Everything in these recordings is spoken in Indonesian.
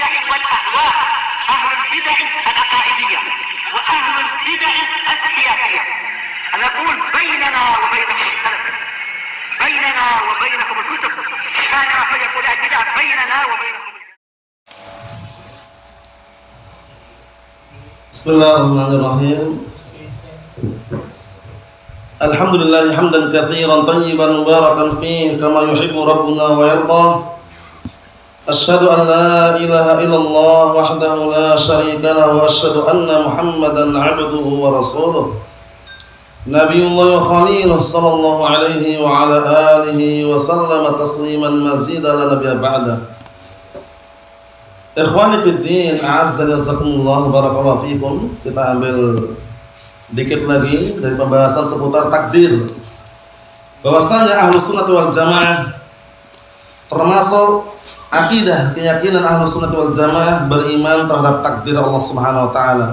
البدع والأهواء، أهل البدع العقائدية وأهل البدع السياسية. نقول بيننا وبينكم السلف، بيننا وبينكم الكتب، كان فيقول البدع بيننا وبينكم. بسم الله الرحمن الرحيم. الحمد لله حمدا كثيرا طيبا مباركا فيه كما يحب ربنا ويرضى. أشهد أن لا إله إلا الله وحده لا شريك له وأشهد أن محمدا عبده ورسوله نبي الله وخليله صلى الله عليه وعلى آله وسلم تسليما مزيدا لا نبي بعده. Ikhwani fiddin, a'azzani wasakumullah, barakallahu fikum. Kita ambil dikit lagi dari pembahasan seputar takdir. Bahwasanya Ahlus Sunnah wal Jamaah termasuk akidah, keyakinan Ahlus Sunnah wal Jamaah beriman terhadap takdir Allah Subhanahu wa taala.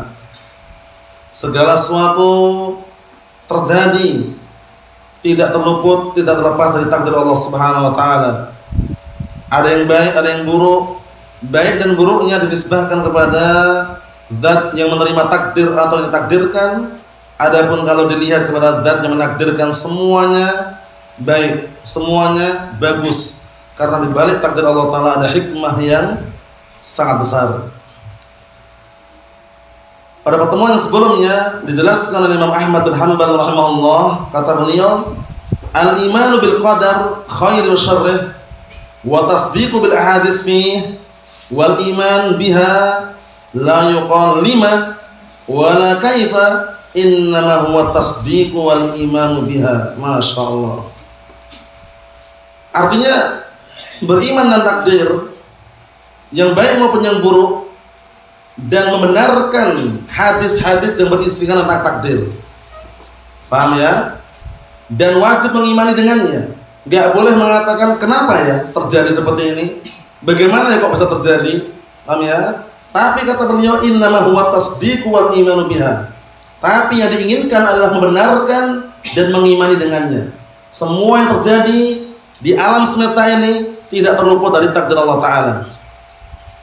Segala sesuatu terjadi tidak terluput, tidak terlepas dari takdir Allah Subhanahu wa taala. Ada yang baik, ada yang buruk. Baik dan buruknya dinisbahkan kepada zat yang menerima takdir atau yang ditakdirkan. Adapun kalau dilihat kepada zat yang menakdirkan, semuanya baik, semuanya bagus. Karena di balik takdir Allah Ta'ala ada hikmah yang sangat besar. Pada pertemuan yang sebelumnya dijelaskan oleh Imam Ahmad bin Hanbal rahimahullah, kata beliau, al-imanu bil qadar khairi wa syarrih wa tasdiqu bil ahadits fihi wal iman biha la yuqal lima wala kaifa innama huwa tasdiq wal iman biha. Masya Allah. Artinya beriman dan takdir yang baik maupun yang buruk, dan membenarkan hadis-hadis yang berisikan tentang takdir. Faham ya? Dan wajib mengimani dengannya. Gak boleh mengatakan kenapa ya terjadi seperti ini, bagaimana ya kok bisa terjadi? Paham ya? Tapi kata beliau, innama huwa tasdiq wal imanu biha. Tapi yang diinginkan adalah membenarkan dan mengimani dengannya. Semua yang terjadi di alam semesta ini tidak terluput dari takdir Allah Ta'ala.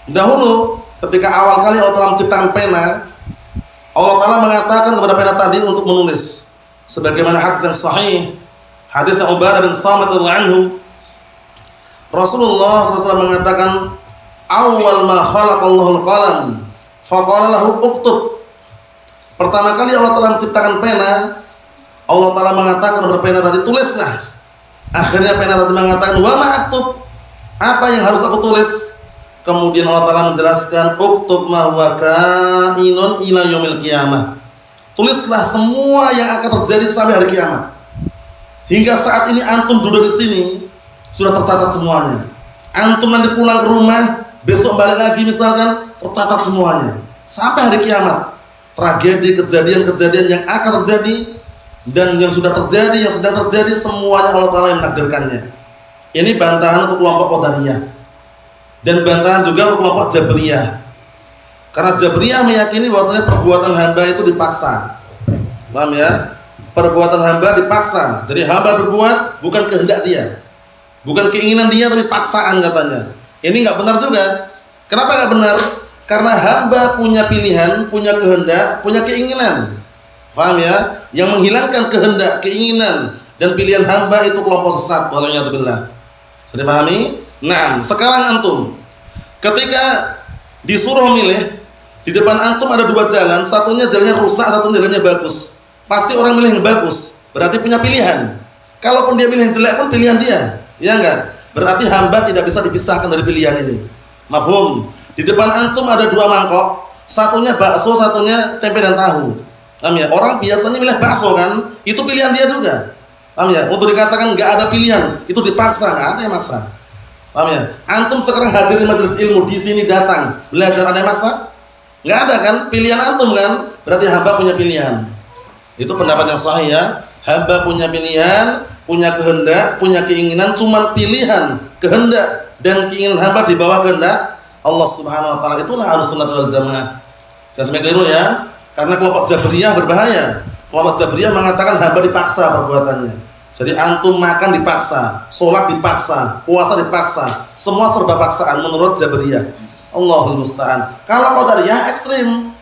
Dahulu ketika awal kali Allah Ta'ala menciptakan pena, Allah Ta'ala mengatakan kepada pena tadi untuk menulis. Sebagaimana hadis yang sahih, hadis yang Ubadah bin Samit radhiyallahu anhu, Rasulullah SAW mengatakan, awal ma khalaqallahu al-qalam faqala lahu uktub. Pertama kali Allah Ta'ala menciptakan pena, Allah Ta'ala mengatakan kepada pena tadi, tulislah. Akhirnya pena tadi mengatakan, wa ma aktub, apa yang harus aku tulis? Kemudian Allah Ta'ala menjelaskan, uktub ma huwa kainun ila yaumil qiyamah. Tulislah semua yang akan terjadi sampai hari kiamat. Hingga saat ini antum duduk di sini sudah tercatat semuanya. Antum nanti pulang ke rumah, besok balik lagi misalkan, tercatat semuanya. Sampai hari kiamat, tragedi, kejadian-kejadian yang akan terjadi dan yang sudah terjadi, yang sedang terjadi, semuanya Allah Ta'ala yang menakdirkannya. Ini bantahan untuk kelompok Qadariyah dan bantahan juga untuk kelompok Jabriyah. Karena Jabriyah meyakini bahwasanya perbuatan hamba itu dipaksa. Paham ya? Perbuatan hamba dipaksa. Jadi hamba berbuat bukan kehendak dia, bukan keinginan dia, tapi paksaan katanya. Ini nggak benar juga. Kenapa nggak benar? Karena hamba punya pilihan, punya kehendak, punya keinginan. Paham ya? Yang menghilangkan kehendak, keinginan, dan pilihan hamba itu kelompok sesat. Waliyadzubillah. Sudah pahami? Nah, sekarang antum ketika disuruh milih, di depan antum ada dua jalan, satunya jalannya rusak, satunya jalannya bagus. Pasti orang milih yang bagus, berarti punya pilihan. Kalaupun dia milih yang jelek pun pilihan dia. Ya enggak? Berarti hamba tidak bisa dipisahkan dari pilihan ini. Mafhum? Di depan antum ada dua mangkok, satunya bakso, satunya tempe dan tahu. Paham ya? Orang biasanya milih bakso kan? Itu pilihan dia juga. Paham ya? Untuk dikatakan enggak ada pilihan, itu dipaksa, enggak ada yang maksa. Paham ya? Antum sekarang hadir di majelis ilmu, di sini datang belajar, ada yang maksa? Enggak ada kan? Pilihan antum kan? Berarti hamba punya pilihan. Itu pendapat yang sahih ya. Hamba punya pilihan, punya kehendak, punya keinginan. Cuma pilihan, kehendak dan keinginan hamba di bawah kehendak Allah Subhanahu wa taala. Itulah Ahlus Sunnah wal Jamaah. Jangan sampai keliru ya. Karena kelompok Jabriyah berbahaya. Kelompok Jabriyah mengatakan hamba dipaksa perbuatannya. Jadi antum makan dipaksa, sholat dipaksa, puasa dipaksa, semua serba paksaan menurut Jabriyah. Allahul musta'an. Kalau qadariyah ekstrim.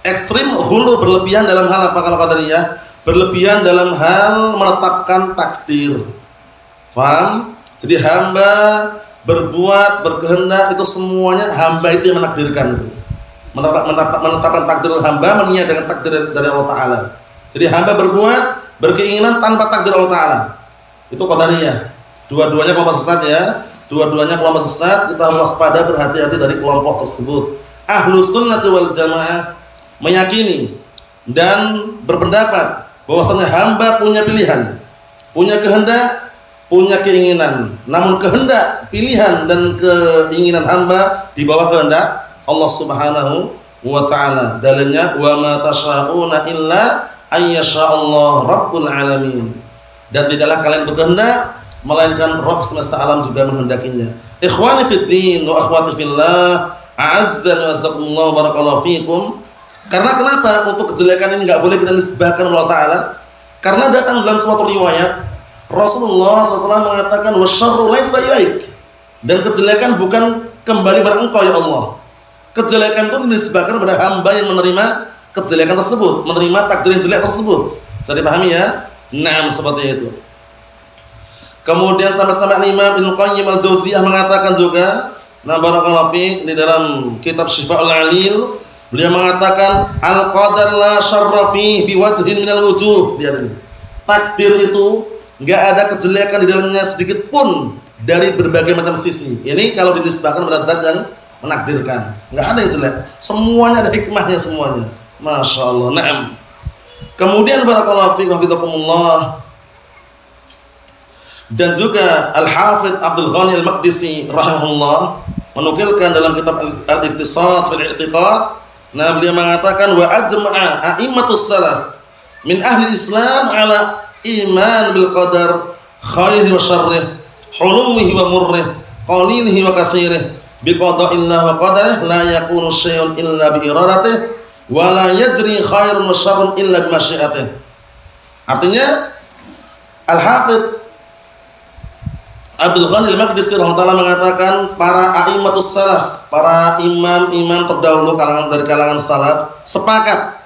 Ekstrim ghulu, berlebihan dalam hal apa kalau qadariyah? Berlebihan dalam hal menetapkan takdir. Paham? Jadi hamba berbuat, berkehendak itu semuanya hamba itu yang menakdirkan itu. Menetapkan takdir hamba, meniadakan takdir dari Allah Ta'ala. Jadi hamba berbuat, berkeinginan tanpa takdir Allah Ta'ala. Itu qadariyah. Dua-duanya kelompok sesat ya. Dua-duanya kelompok sesat, kita harus waspada, berhati-hati dari kelompok tersebut. Ahlus sunnah wal jamaah meyakini dan berpendapat bahwasanya hamba punya pilihan, punya kehendak, punya keinginan. Namun kehendak, pilihan dan keinginan hamba di bawah kehendak Allah Subhanahu wa ta'ala. Dalilnya wa ma tasyauna illa ayyasha'allahu rabbul alamin. Dan tidaklah kalian berkehendak melainkan Rabb semesta alam juga menghendakinya. Ikhwani fid din wa akhwati fillah, a'azzan wa azakumullah barakallahu fikum. Karena kenapa? Untuk kejelekan ini enggak boleh kita nisbahkan Allah Ta'ala. Karena datang dalam suatu riwayat Rasulullah SAW mengatakan wasyarru laisa ilaik. Dan kejelekan bukan kembali pada engkau ya Allah. Kejelekan itu dinisbahkan kepada hamba yang menerima kejelekan tersebut, menerima takdir yang jelek tersebut. Jadi pahami ya? Nah, seperti itu. Kemudian sampai-sampai Imam Ibnu Qayyim al-Jauziyah mengatakan juga, nah barakallahu fiik, di dalam kitab Syifa'ul 'Alil, beliau mengatakan al-qadar la syarra fihi biwajhin minal wujuh. Lihat ini. Takdir itu enggak ada kejelekan di dalamnya sedikit pun dari berbagai macam sisi. Ini kalau dinisbahkan pada zat yang menakdirkan. Enggak ada yang jelek. Semuanya ada hikmahnya semuanya. Masya Allah. Naam. Kemudian barakallahu fiik wa fidakumullah. Dan juga Al-Hafidh Abdul Ghani Al-Maqdisi rahimahullah menukilkan dalam kitab Al-Iqtisad fil I'tiqad, nah beliau mengatakan wa ajma'a a'immatus salaf min ahli Islam ala iman bil qadar khairihi wa syarrihi, hulumihi wa murrihi, qalilihi wa katsirihi, bi qada'illah wa qadarihi la yakunu syai'un illa bi iradatihi wa la yajri khairun wa syarrun illa bi masyiatihi. Artinya Al-Hafidh Abdul Ghani Al-Maqdisi rahimahullah mengatakan para a'immatus salaf, para imam-imam terdahulu dari kalangan salaf sepakat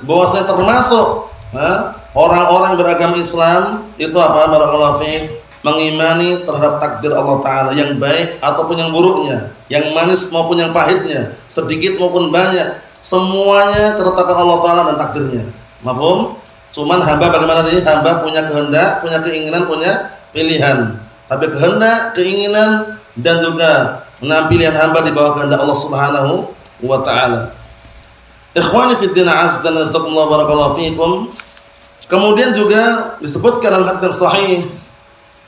bahwasanya termasuk orang-orang yang beragama Islam itu apa? Barakallahu fiik, mengimani terhadap takdir Allah Ta'ala yang baik ataupun yang buruknya, yang manis maupun yang pahitnya, sedikit maupun banyak, semuanya ketetapan Allah Ta'ala dan takdirnya. Mafhum? Cuman hamba bagaimana tadi? Hamba punya kehendak, punya keinginan, punya pilihan. Tapi kehendak, keinginan dan juga pilihan hamba di bawah kehendak Allah Subhanahu wa ta'ala. Ikhwani fid din, azza wa jalla, barakallahu fikum. Kemudian juga disebutkan dalam hadis yang sahih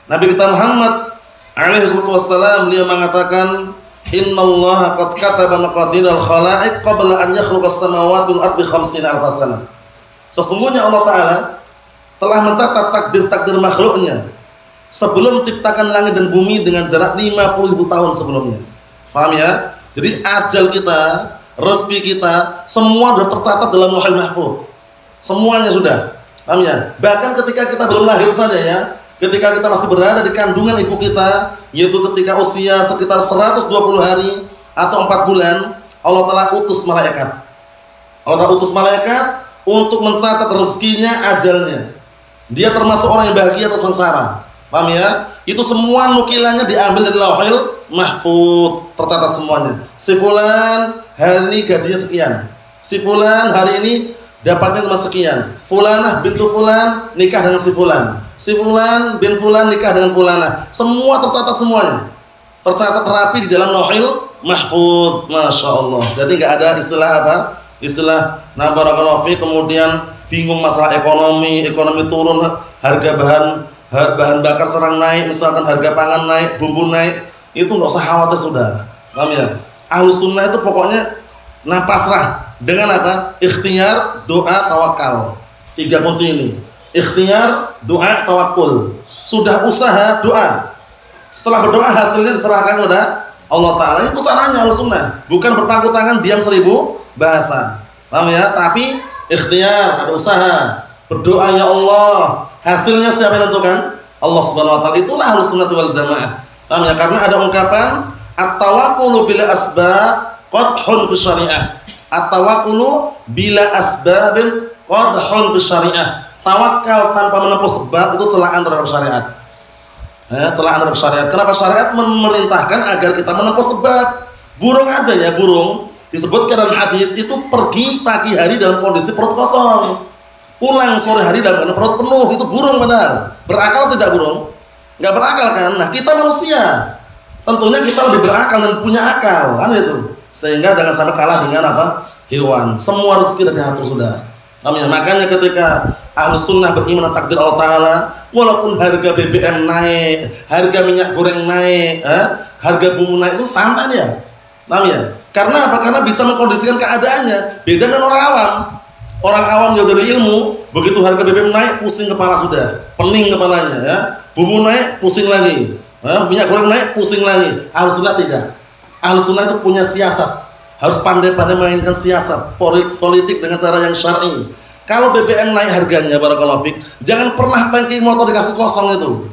Nabi kita Muhammad alaihi wassalam, beliau mengatakan innallaha qad kataba maqadiral khalaiq qabla an yakhluqas samawati wal ardi 50,000 sanah. Sesungguhnya Allah Ta'ala telah mencatat takdir-takdir makhluknya sebelum ciptakan langit dan bumi dengan jarak 50.000 tahun sebelumnya. Faham ya? Jadi ajal kita, rezeki kita, semua sudah tercatat dalam Lauhul Mahfuz. Semuanya sudah. Paham ya? Bahkan ketika kita belum lahir saja ya, ketika kita masih berada di kandungan ibu kita, yaitu ketika usia sekitar 120 hari atau 4 bulan, Allah Ta'ala utus malaikat. Allah Ta'ala utus malaikat untuk mencatat rezekinya, ajalnya. Dia termasuk orang yang bahagia atau sengsara. Paham ya? Itu semua nukilannya diambil dari Lauhul Mahfuz, tercatat semuanya. Si fulan hari ini gajinya sekian. Si fulan hari ini dapatnya cuma sekian. Fulanah bintu fulan nikah dengan si fulan. Si fulan bin fulan nikah dengan fulanah. Semua tercatat semuanya. Tercatat rapi di dalam Lauhul Mahfuz. Masya Allah. Jadi nggak ada istilah apa? Istilah barakallahu fi, kemudian bingung masalah ekonomi turun, harga bahan bakar serang naik, misalkan harga pangan naik, bumbu naik, itu nggak usah khawatir sudah. Paham ya? Ahlus sunnah itu pokoknya pasrah dengan apa? Ikhtiar, doa, tawakal. 3 kunci ini. Ikhtiar, doa, tawakul. Sudah usaha, doa. Setelah berdoa hasilnya diserahkan kepada Allah Ta'ala. Itu caranya Ahlus sunnah. Bukan berpangku tangan diam 1000 bahasa. Paham ya? Tapi ikhtiar, ada usaha, berdoa ya Allah, hasilnya siapa yang menentukan? Allah Subhanahu wa taala. Itulah Ahlus Sunnah wal Jamaah. Paham ya? Karena ada ungkapan at-tawakkulu bila asbab qadhun fi syariah. At-tawakkulu bila asbabin qadhun fi syariah. Tawakal tanpa menempuh sebab itu celaan terhadap syariat. Celaan terhadap syariat. Kenapa syariat memerintahkan agar kita menempuh sebab? Burung aja ya, burung disebutkan dalam hadis itu pergi pagi hari dalam kondisi perut kosong, pulang sore hari dalam kondisi perut penuh. Itu burung benar. Berakal tidak burung? Nggak berakal kan? Nah kita manusia tentunya kita lebih berakal dan punya akal kan itu, sehingga jangan sampai kalah dengan apa? Hewan. Semua rezeki sudah diatur sudah. Amin. Makanya ketika Ahlus Sunnah beriman takdir Allah Ta'ala, walaupun harga BBM naik, harga minyak goreng naik, harga bumbu naik, itu santai dia. Paham ya? Karena apa? Karena bisa mengkondisikan keadaannya. Beda dengan orang awam. Orang awam jauh dari ilmu, begitu harga BBM naik, pusing kepala sudah, pening kepalanya ya. Bumbu naik, pusing lagi. Minyak goreng naik, pusing lagi. Ahlus Sunnah tidak. Ahlus Sunnah itu punya siasat. Harus pandai-pandai mainkan siasat politik dengan cara yang syar'i. Kalau BBM naik harganya, barakallahu fik, jangan pernah tangki motor dikasih kosong itu.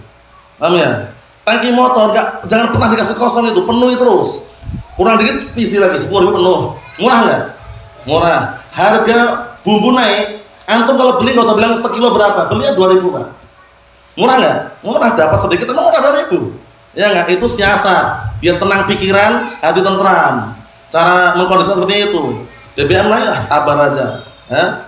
Paham ya? Tangki motor jangan pernah dikasih kosong itu, penuhi terus. Kurang dikit isi lagi 10.000 penuh. Murah enggak? Murah. Harga bumbu naik, antum kalau beli enggak usah bilang sekilo berapa, belinya 2.000, Pak. Murah enggak? Murah, dapat sedikit emang murah 2.000. Ya enggak? Itu siasat, biar tenang pikiran, hati tentram. Cara mengkondisikan seperti itu. BBM naik, sabar aja.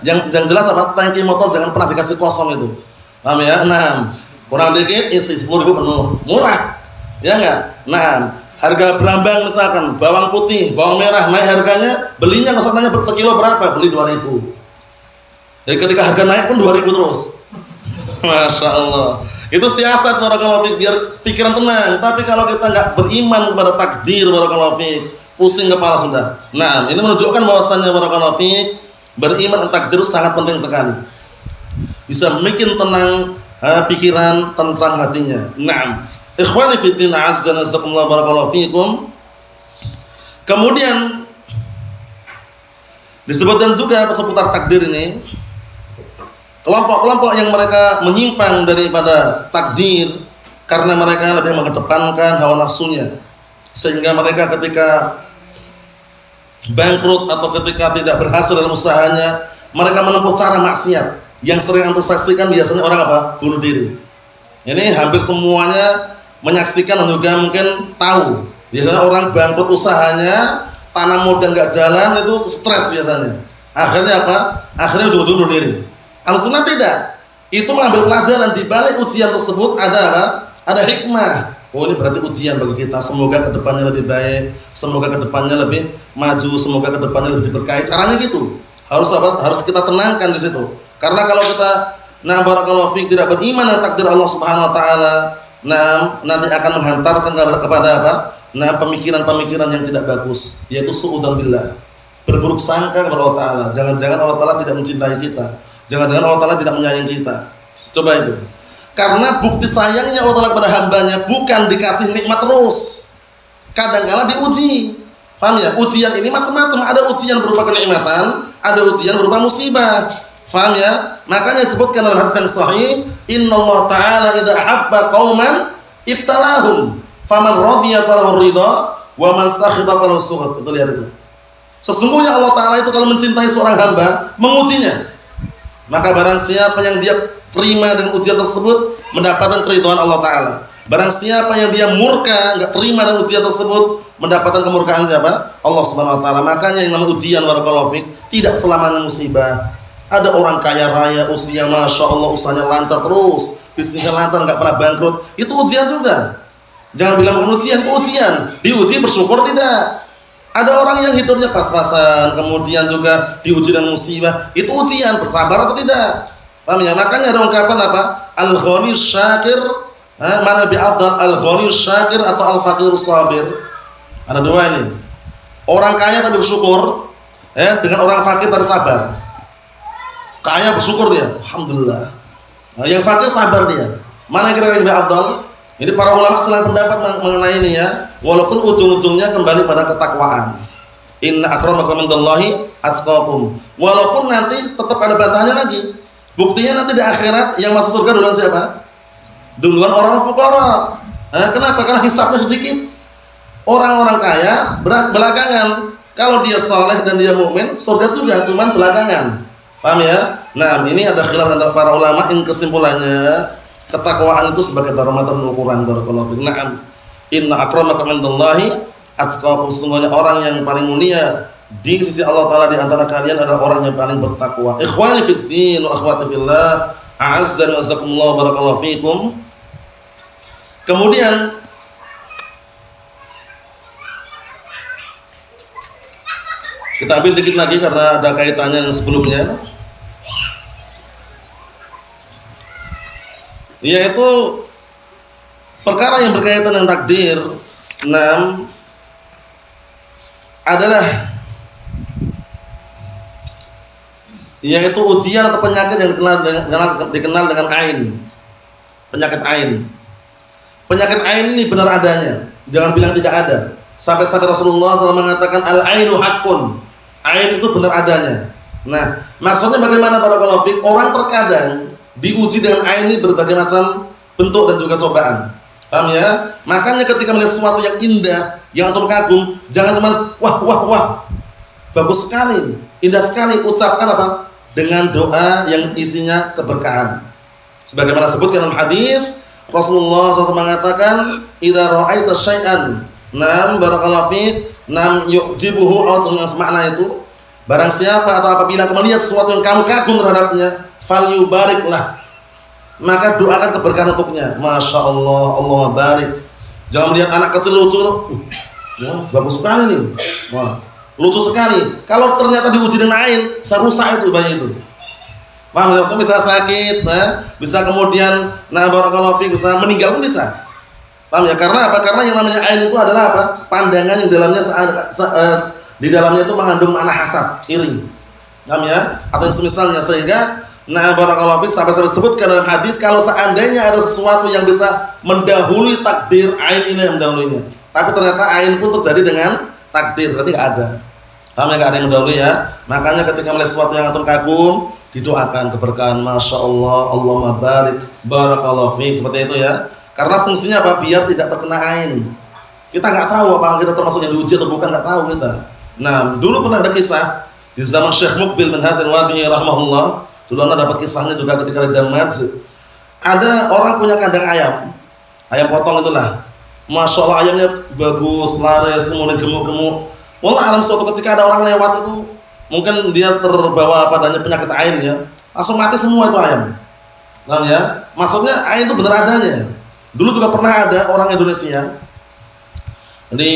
Yang jelas apa? Tangki motor jangan pernah dikasih kosong itu. Paham ya? Nah, kurang dikit isi 10.000 penuh. Murah. Ya enggak? Nah, harga berambang misalkan bawang putih, bawang merah naik harganya, belinya enggak usah tanya sekilo berapa, beli 2.000. Jadi ketika harga naik pun 2.000 terus. Masya Allah. Itu siasat barakallahu fik, biar pikiran tenang. Tapi kalau kita enggak beriman kepada takdir barakallahu fik, pusing kepala sudah. Nah, ini menunjukkan bahwasannya barakallahu fik, beriman takdir sangat penting sekali. Bisa bikin tenang pikiran, tentram hatinya. Naam. Ikhwani fi din, azza wa jalla, barakallahu fikum. Kemudian disebutkan juga seputar takdir ini, kelompok-kelompok yang mereka menyimpang daripada takdir karena mereka lebih mengedepankan hawa nafsunya, sehingga mereka ketika bangkrut atau ketika tidak berhasil dalam usahanya, mereka menempuh cara maksiat. Yang sering antum saksikan biasanya orang apa? Bunuh diri. Ini hampir semuanya menyaksikan dan juga mungkin tahu. Biasanya orang bangkrut usahanya, tanam modal nggak jalan, itu stres biasanya. Akhirnya apa? Akhirnya ujung-ujung bunuh diri. Ahlus Sunnah tidak. Itu mengambil pelajaran di balik ujian tersebut ada apa? Ada hikmah. Oh, ini berarti ujian bagi kita. Semoga kedepannya lebih baik, semoga kedepannya lebih maju, semoga kedepannya lebih berkait. Caranya gitu. Harus apa? Harus kita tenangkan di situ. Karena kalau kita barakallahu fik tidak beriman dengan takdir Allah Subhanahu wa taala, nanti akan menghantarkan kepada apa? Pemikiran-pemikiran yang tidak bagus, yaitu suudzon billah. Berburuk sangka kepada Allah taala. Jangan-jangan Allah taala tidak mencintai kita. Jangan-jangan Allah taala tidak menyayangi kita. Coba itu. Karena bukti sayangnya Allah Ta'ala kepada hambanya bukan dikasih nikmat terus, kadang-kala diuji. Paham ya? Ujian ini macam-macam. Ada ujian berupa kenikmatan, ada ujian berupa musibah. Paham ya? Makanya disebutkan dalam hadis yang sahih, innallaha ta'ala idza ahabba qauman ibtalahum faman radiya falahu ridha wa man sakhita falahu sukhط. Itu lihat itu. Sesungguhnya Allah Ta'ala itu kalau mencintai seorang hamba, mengujinya. Maka barang siapa yang dia terima dengan ujian tersebut mendapatkan keridhaan Allah Ta'ala. Barang siapa yang dia murka, enggak terima dengan ujian tersebut, mendapatkan kemurkaan siapa? Allah Subhanahu wa taala. Makanya yang namanya ujian barakallahu fik tidak selamanya musibah. Ada orang kaya raya, usia masya Allah, usahanya lancar terus, bisnisnya lancar, enggak pernah bangkrut. Itu ujian juga. Jangan bilang bukan ujian, itu ujian. Diuji bersyukur tidak. Ada orang yang hidupnya pas-pasan, kemudian juga diuji dengan musibah. Itu ujian, bersabar atau tidak? Paham ya? Makanya ada ungkapan apa? Al-ghani syakir, mana lebih afdal, al-ghani syakir atau al-faqir sabir? Ada dua ini. Orang kaya tapi bersyukur, dengan orang fakir tapi sabar. Kaya bersyukur dia, alhamdulillah. Nah, yang fakir sabar dia. Mana kira-kira yang lebih afdal? Ini para ulama selang pendapat mengenai ini ya. Walaupun ujung-ujungnya kembali pada ketakwaan. Inna akramakum indallahi atqakum. Walaupun nanti tetap ada bantahannya lagi. Buktinya nanti di akhirat yang masuk surga duluan siapa? Duluan orang fuqara. Kenapa? Karena hisabnya sedikit. Orang-orang kaya belakangan. Kalau dia saleh dan dia mukmin, surga juga, cuman belakangan. Paham ya? Nah, ini ada khilaf antara para ulama. In kesimpulannya, ketakwaan itu sebagai barometer ukuran. Barakallahu fiik. Na'am. Inna akramakum indallahi atqakum. Sungguhnya orang yang paling mulia di sisi Allah Ta'ala di antara kalian adalah orang yang paling bertakwa. Ikhwani fid din wa akhwati fillah, a'azzani wa azakumullah, barakallahu fikum. Kemudian kita ambil dikit lagi karena ada kaitannya yang sebelumnya, yaitu perkara yang berkaitan dengan takdir. 6 adalah yaitu ujian atau penyakit yang dikenal dengan ain. Penyakit ain. Penyakit ain ini benar adanya. Jangan bilang tidak ada. Sampai-sampai Rasulullah SAW mengatakan al-ainu haqqun. Ain itu benar adanya. Nah, maksudnya bagaimana barakallahu fiik? Orang terkadang diuji dengan ain ini berbagai macam bentuk dan juga cobaan. Paham ya? Makanya ketika melihat sesuatu yang indah, yang antum kagum, jangan cuma wah, bagus sekali, indah sekali, ucapkan apa? Dengan doa yang isinya keberkahan. Sebagaimana disebutkan dalam hadis, Rasulullah SAW mengatakan, "Idza ra'aita syai'an, nam barakallahu fiik, nam yu'jibuhu," atau dengan semakna itu, barang siapa atau apabila kamu melihat sesuatu yang kamu kagum terhadapnya, falyubariklah, maka doakan keberkahan untuknya. Masya Allah, Allah barik. Jangan melihat anak kecil lucu, wah bagus sekali nih, wah lucu sekali. Kalau ternyata diuji dengan ain, bisa rusak itu bayi itu. Paham ya? Bisa sakit, bisa kemudian barakallahu fiik, bisa meninggal pun bisa. Paham ya? Karena apa? Karena yang namanya ain itu adalah apa? Pandangan yang dalamnya di dalamnya itu mengandung makna hasad, iri. Paham ya? Atau semisalnya, sehingga barakallahu fiik sampai disebutkan dalam hadis kalau seandainya ada sesuatu yang bisa mendahului takdir, ain ini yang mendahulunya. Tapi ternyata ain pun terjadi dengan takdir, berarti enggak ada. Paham ya? Enggak ada yang mendahului ya. Makanya ketika melihat sesuatu yang antum kagum, didoakan keberkahan. Masya Allah, Allahumma barik, barakallahu fiik, seperti itu ya. Karena fungsinya apa? Biar tidak terkena ain. Kita nggak tahu apa kita termasuk yang diuji atau bukan, nggak tahu kita. Nah, dulu pernah ada kisah di zaman Syekh Muqbil bin Hadi al-Wadi'i rahimahullah. Dulu anda dapat kisahnya juga ketika di Damaj. Ada orang punya kandang ayam potong itulah. Masya Allah, ayamnya bagus, laris, kemudian gemuk-gemuk. Wallah alam, suatu ketika ada orang lewat itu, mungkin dia terbawa padanya penyakit ain ya, langsung mati semua itu ayam. Nah ya, maksudnya ain itu benar adanya. Dulu juga pernah ada orang Indonesia di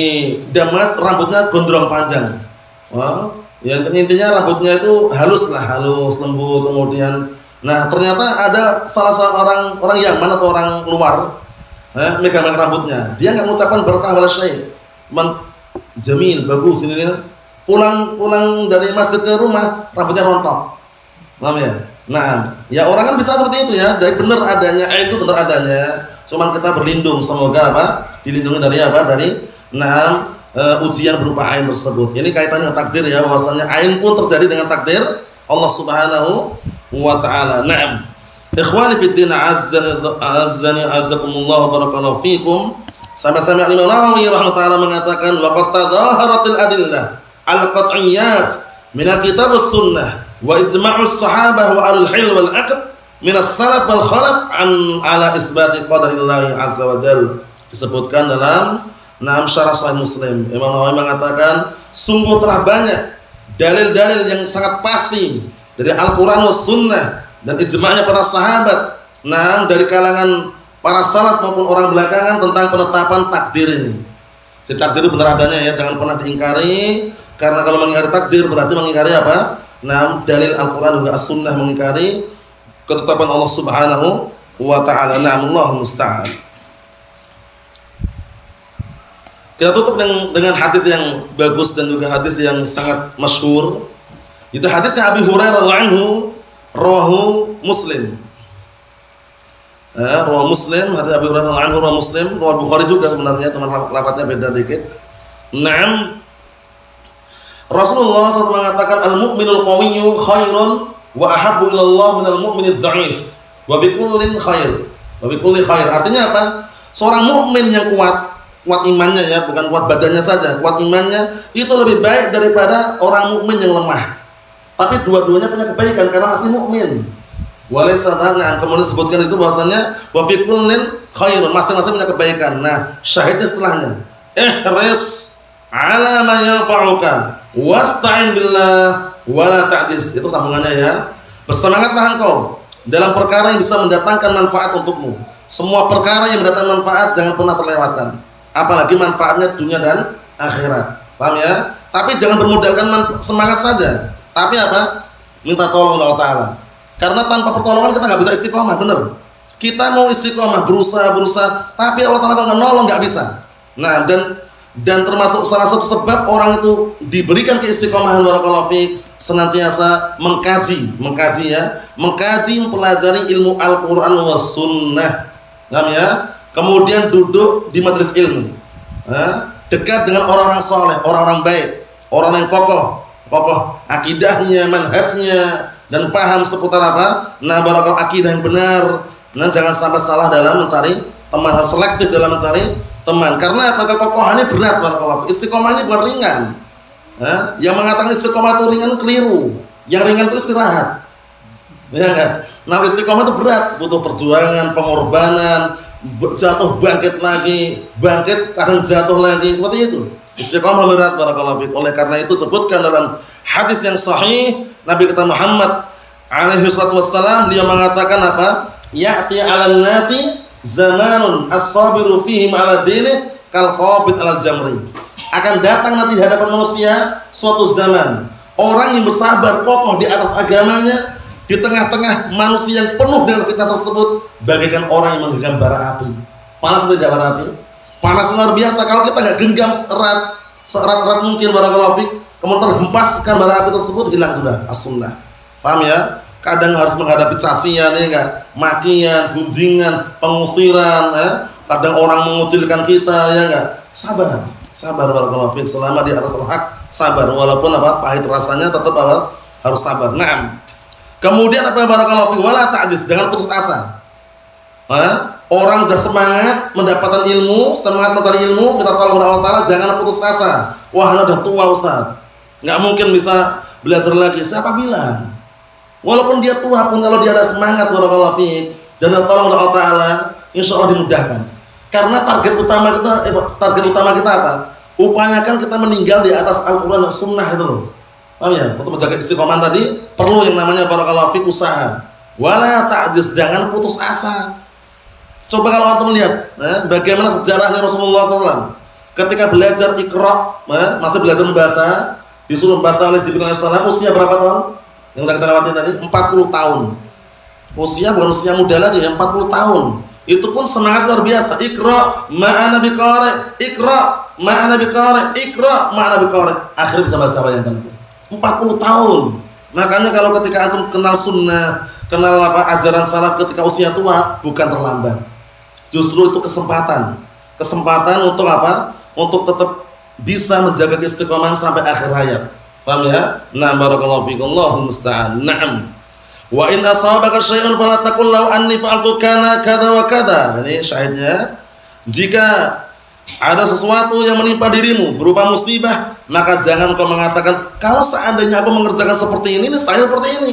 Damas, rambutnya gondrong panjang. Wah, ya intinya rambutnya itu halus lembut kemudian. Nah ternyata ada salah seorang orang Yaman atau orang luar, megang rambutnya. Dia nggak mengucapkan barakah wala syai', jamil, bagus ini. Pulang dari masjid ke rumah, rambutnya rontok. Paham ya? Nah, ya orang kan bisa seperti itu ya, dari benar adanya, itu benar adanya. Cuman kita berlindung, semoga apa? Dilindungi dari apa? Dari ujian berupa ain tersebut. Ini kaitannya dengan takdir ya, bahwasanya ain pun terjadi dengan takdir Allah Subhanahu wa taala. Naam. Ikhwani fid din, azzani azzakumullah barakallahu fikum. Sama-sama Imam Nawawi rahimahullah mengatakan wa qad tadaharatil adillah al-qat'iyyat min al-kitab was-sunnah wa ijma'us sahabah wa al-hil wal 'aqd min as-salaf wal khalaf ala isbati qadarillahi azza wa jalla. Disebutkan dalam syarah Sahih Muslim. Imam Nawawi mengatakan sungguh telah banyak dalil-dalil yang sangat pasti dari Al-Qur'an was sunnah dan ijma'nya para sahabat, dari kalangan para salaf maupun orang belakangan tentang penetapan takdir ini. Si takdir itu benar adanya ya, jangan pernah diingkari. Karena kalau mengingkari takdir berarti mengingkari apa? Dalil Al-Quran dan As-Sunnah, mengingkari ketetapan Allah Subhanahu wa ta'ala. Allahu musta'an. Kita tutup dengan hadis yang bagus dan juga hadis yang sangat masyhur. Itu hadisnya Abi Hurairah radhiyallahu anhu, rawahu Muslim. Rawahu Muslim, hadis Abi Hurairah radhiyallahu anhu rawahu Muslim, rawahu Bukhari juga sebenarnya, teman lafadznya beda dikit. Naam. Rasulullah SAW mengatakan al-mu'minul qawiyyu khairun wa ahabbu ilallah minal mu'minid dha'if wa bikullin khair. Wa bikulli khair. Artinya apa? Seorang mukmin yang kuat imannya ya, bukan kuat badannya saja, kuat imannya itu lebih baik daripada orang mukmin yang lemah. Tapi dua-duanya punya kebaikan karena masih mukmin. Walaysa dzanna, kemudian disebutkan itu bahwasanya wa fi kullin khairun, masing-masing punya kebaikan. Nah, syahidnya setelahnya, ihris ala ma yanfa'uka wasta'in billah wala ta'jiz. Itu sambungannya ya. Bersemangatlah engkau dalam perkara yang bisa mendatangkan manfaat untukmu. Semua perkara yang mendatangkan manfaat jangan pernah terlewatkan. Apalagi manfaatnya dunia dan akhirat. Paham ya? Tapi jangan bermodalkan semangat saja. Tapi apa? Minta tolong Allah Ta'ala. Karena tanpa pertolongan kita nggak bisa istiqomah, bener. Kita mau istiqomah, berusaha, tapi Allah Ta'ala nggak nolong, nggak bisa. Nah, dan termasuk salah satu sebab orang itu diberikan keistiqomahan barakallahu fiik, senantiasa mengkaji ya, mempelajari ilmu Al-Qur'an was sunnah. Paham ya? Kemudian duduk di majelis ilmu. Dekat dengan orang-orang soleh, orang-orang baik, orang yang kokoh akidahnya, manhajnya, dan paham seputar apa? Nah, barakallahu akidah yang benar. Nah, jangan sampai salah dalam mencari teman, harus selektif dalam mencari teman. Karena apa? Kekokohannya berat barakallahu. Istiqomah ini bukan ringan. Yang mengatakan istiqomah itu ringan keliru. Yang ringan itu istirahat. Ya enggak? Nah, istiqomah itu berat, butuh perjuangan, pengorbanan, jatuh bangkit lagi, bangkit kadang jatuh lagi, seperti itu. Istiqomah berat barakallahu fiik. Oleh karena itu sebutkan dalam hadis yang sahih Nabi kita Muhammad alaihi salatu wassalam, dia mengatakan apa? Ya'ti 'alan nasi zamanun as-sabiru fihim 'ala dinih kal qabid 'alal jamri. Akan datang nanti di hadapan manusia suatu zaman, orang yang bersabar kokoh di atas agamanya di tengah-tengah manusia yang penuh dengan fitnah tersebut bagaikan orang yang menggenggam bara api. Panas tidak bara api? Panas luar biasa. Kalau kita nggak genggam seerat mungkin barakallahu fiik, kemudian terhempaskan bara api tersebut, hilang sudah as-sunnah. Paham ya? Kadang harus menghadapi cacian, ya kan? Makian, gunjingan, pengusiran, ya? Kadang orang mengucilkan kita, ya enggak? Sabar barakallahu fiik, selama di atas al-haq, sabar walaupun apa pahit rasanya tetap apa? Harus sabar. Naam. Kemudian apa barakallahu fiik, wala ta'jiz, jangan putus asa. Orang sudah semangat mendapatkan ilmu, semangat mencari ilmu, minta tolong kepada Allah Ta'ala, jangan putus asa. Wah, anda sudah tua Ustaz, nggak mungkin bisa belajar lagi. Siapa bilang? Walaupun dia tua pun, kalau dia ada semangat barakallahu fiik dan minta tolong kepada Allah Ta'ala, insya Allah dimudahkan. Karena target utama kita apa? Upayakan kita meninggal di atas Al-Quran dan Sunnah itu loh. Paham ya? Untuk menjaga istiqomah tadi perlu yang namanya barakallahu fiik usaha. Wala ta'jiz, jangan putus asa. Coba kalau antum lihat, bagaimana sejarahnya Rasulullah SAW ketika belajar Iqra, masih belajar membaca, disuruh membaca oleh Jibril alaihissalam, usia berapa tahun? Yang sudah kita lewati tadi, 40 tahun. Usia bukan usia muda lagi, 40 tahun. Itu pun semangat luar biasa. Iqra ma'ana biqari, Iqra ma'ana biqari, Iqra ma'ana biqari. Akhirnya bisa baca, bayangkan. 40 tahun. Makanya kalau ketika antum kenal sunnah, kenal apa ajaran salaf ketika usia tua, bukan terlambat. Justru itu kesempatan untuk apa? Untuk tetap bisa menjaga keistiqomahan sampai akhir hayat. Paham ya? Nah, barakallahu fiikum, Allahul musta'an. Naam. Wa in asabaka syai'un fala taqul law anni fa'altu kana kadza wa kadza. Ini syahidnya. Jika ada sesuatu yang menimpa dirimu berupa musibah, maka jangan kau mengatakan kalau seandainya aku mengerjakan seperti ini saya seperti ini.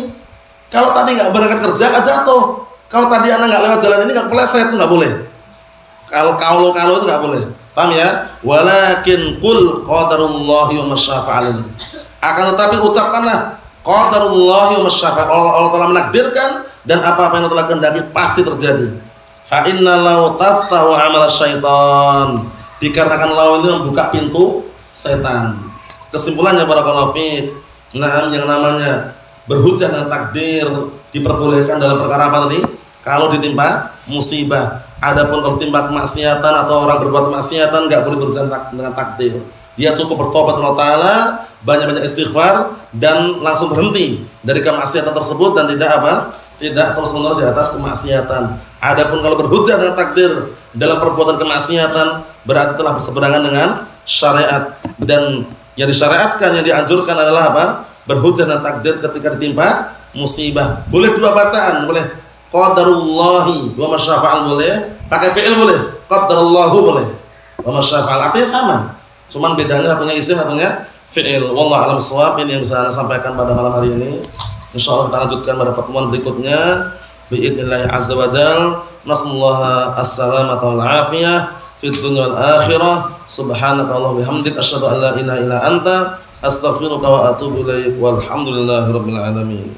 Kalau tadi nggak berangkat kerja nggak jatuh. Kalau tadi anak nggak lewat jalan ini nggak pleset, itu nggak boleh. Kalau itu nggak boleh. Paham ya? Walakin qul qadarullahi wa masyafa'al. Akan tetapi ucapkanlah qadarullahi wa masyafa'al. Allah telah menakdirkan dan apa-apa yang telah kehendaki pasti terjadi. Fa inna law taftahu amal syaitan. Dikarenakan law ini membuka pintu setan. Kesimpulannya barakallahu fiik. Nah, yang namanya berhujjah dengan takdir diperbolehkan dalam perkara apa tadi? Kalau ditimpa musibah. Adapun kalau timpa kemaksiatan atau orang berbuat kemaksiatan nggak boleh berhujjah dengan takdir. Dia cukup bertobat kepada Allah Ta'ala, banyak-banyak istighfar dan langsung berhenti dari kemaksiatan tersebut dan tidak terus-menerus di atas kemaksiatan. Adapun kalau berhujjah dengan takdir dalam perbuatan kemaksiatan berarti telah berseberangan dengan syariat, dan yang disyariatkan, yang dianjurkan adalah apa? Berhujjah dengan takdir ketika ditimpa musibah. Boleh dua bacaan, boleh qadarullahi wa masyafa'al boleh, Pakai fi'il boleh, qaddarallahu boleh. Wa masyafa'al, artinya sama. Cuman bedanya satunya isim, satunya fi'il. Wallahu a'lam shawab. Ini yang bisa Anda sampaikan pada malam hari ini. Insyaallah kita lanjutkan pada pertemuan berikutnya. Bi'idznillah azza wa jalla. Nasallahu as-salamata wal afiyah fid dunya wal akhirah. Subhanakallahumma bihamdik asyhadu an la ilaha illa anta astaghfiruka wa atubu ilaik. Walhamdulillahirabbil alamin.